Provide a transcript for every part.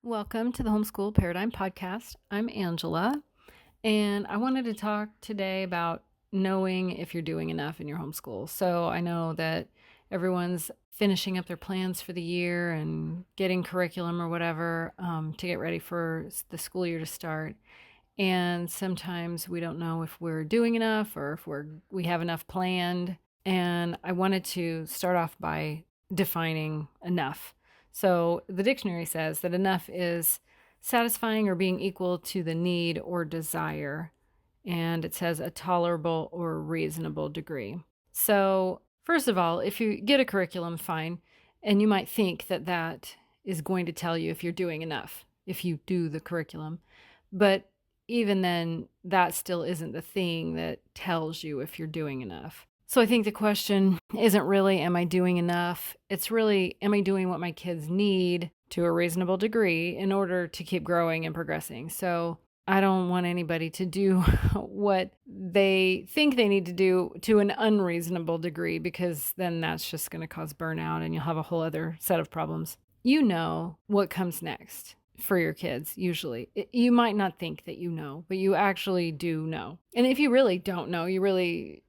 Welcome to the Homeschool Paradigm Podcast. I'm Angela, and I wanted to talk today about knowing if you're doing enough in your homeschool. So I know that everyone's finishing up their plans for the year and getting curriculum or whatever to get ready for the school year to start. And sometimes we don't know if we're doing enough or if we have enough planned. And I wanted to start off by defining enough. So the dictionary says that enough is satisfying or being equal to the need or desire. And it says a tolerable or reasonable degree. So first of all, if you get a curriculum, fine. And you might think that that is going to tell you if you're doing enough, if you do the curriculum. But even then, that still isn't the thing that tells you if you're doing enough. So I think the question isn't really, am I doing enough? It's really, am I doing what my kids need to a reasonable degree in order to keep growing and progressing? So I don't want anybody to do what they think they need to do to an unreasonable degree, because then that's just going to cause burnout and you'll have a whole other set of problems. You know what comes next for your kids, usually. You might not think that you know, but you actually do know. And if you really don't know, you really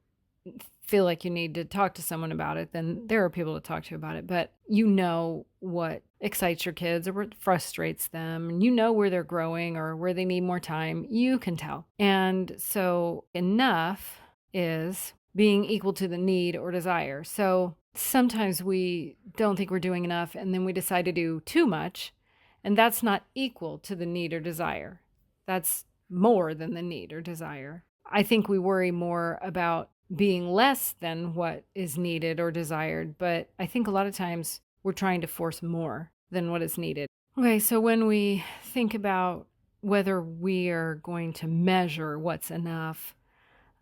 feel like you need to talk to someone about it, then there are people to talk to about it. But you know what excites your kids or what frustrates them. And you know where they're growing or where they need more time. You can tell. And so enough is being equal to the need or desire. So sometimes we don't think we're doing enough, and then we decide to do too much. And that's not equal to the need or desire. That's more than the need or desire. I think we worry more about being less than what is needed or desired, but I think a lot of times we're trying to force more than what is needed. Okay, so when we think about whether we are going to measure what's enough,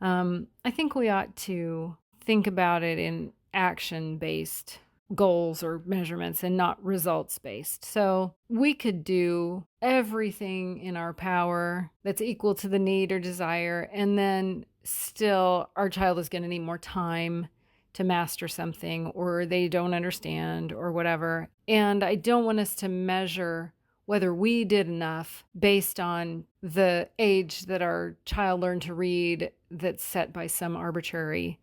I think we ought to think about it in action-based goals or measurements and not results-based. So we could do everything in our power that's equal to the need or desire, and then still our child is going to need more time to master something, or they don't understand or whatever. And I don't want us to measure whether we did enough based on the age that our child learned to read that's set by some arbitrary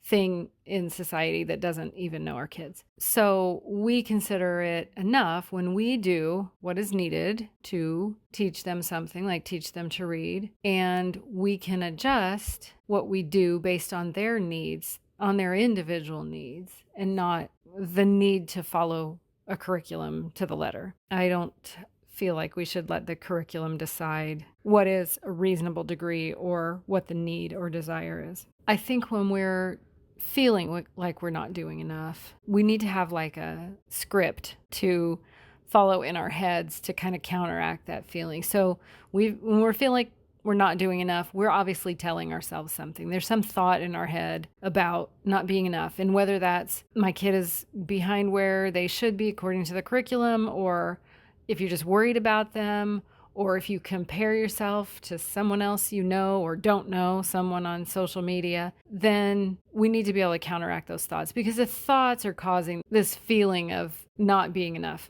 thing in society that doesn't even know our kids. So we consider it enough when we do what is needed to teach them something, like teach them to read, and we can adjust what we do based on their needs, on their individual needs, and not the need to follow a curriculum to the letter. I don't feel like we should let the curriculum decide what is a reasonable degree or what the need or desire is. I think when we're feeling like we're not doing enough, we need to have like a script to follow in our heads to kind of counteract that feeling. So when we're feeling like we're not doing enough, we're obviously telling ourselves something. There's some thought in our head about not being enough. And whether that's my kid is behind where they should be according to the curriculum, or if you're just worried about them, or if you compare yourself to someone else you know or don't know, someone on social media, then we need to be able to counteract those thoughts, because the thoughts are causing this feeling of not being enough,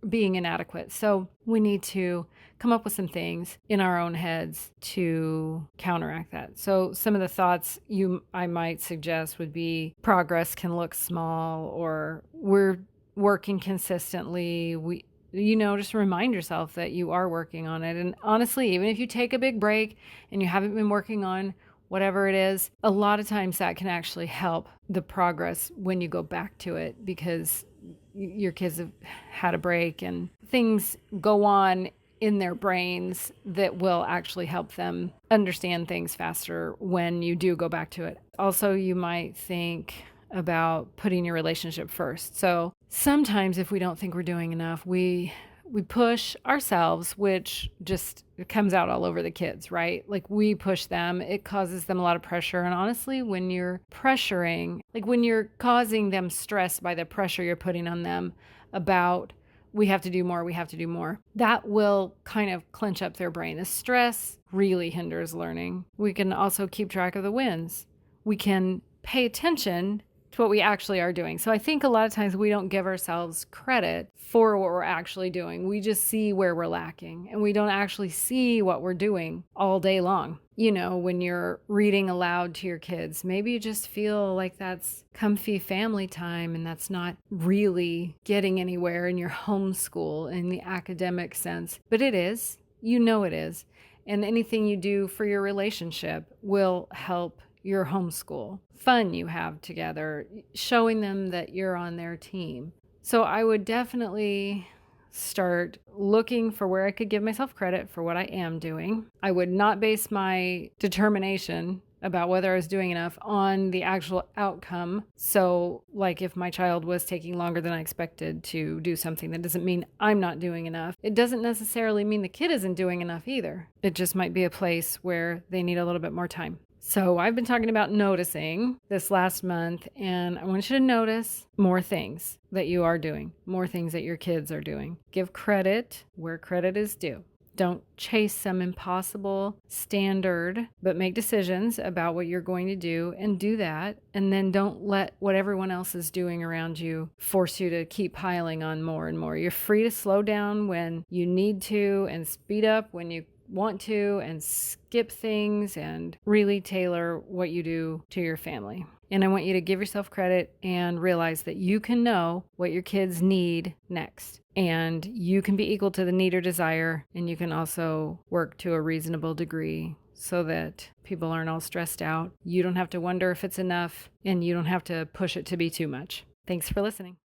being inadequate. So we need to come up with some things in our own heads to counteract that. So some of the thoughts I might suggest would be progress can look small, or we're working consistently. Just remind yourself that you are working on it. And honestly, even if you take a big break and you haven't been working on whatever it is, a lot of times that can actually help the progress when you go back to it, because your kids have had a break and things go on in their brains that will actually help them understand things faster when you do go back to it. Also, you might think about putting your relationship first. So sometimes if we don't think we're doing enough, we push ourselves, which just comes out all over the kids, right? Like we push them, it causes them a lot of pressure. And honestly, when you're pressuring, like when you're causing them stress by the pressure you're putting on them about we have to do more, that will kind of clench up their brain. The stress really hinders learning. We can also keep track of the wins. We can pay attention to what we actually are doing. So I think a lot of times we don't give ourselves credit for what we're actually doing. We just see where we're lacking, and we don't actually see what we're doing all day long. You know, when you're reading aloud to your kids, maybe you just feel like that's comfy family time and that's not really getting anywhere in your homeschool in the academic sense. But it is. You know it is. And anything you do for your relationship will help your homeschool. Fun you have together, showing them that you're on their team. So I would definitely start looking for where I could give myself credit for what I am doing. I would not base my determination about whether I was doing enough on the actual outcome. So, like if my child was taking longer than I expected to do something, that doesn't mean I'm not doing enough. It doesn't necessarily mean the kid isn't doing enough either. It just might be a place where they need a little bit more time. So I've been talking about noticing this last month, and I want you to notice more things that you are doing, more things that your kids are doing. Give credit where credit is due. Don't chase some impossible standard, but make decisions about what you're going to do and do that. And then don't let what everyone else is doing around you force you to keep piling on more and more. You're free to slow down when you need to and speed up when you want to, and skip things and really tailor what you do to your family. And I want you to give yourself credit and realize that you can know what your kids need next. And you can be equal to the need or desire, and you can also work to a reasonable degree so that people aren't all stressed out. You don't have to wonder if it's enough, and you don't have to push it to be too much. Thanks for listening.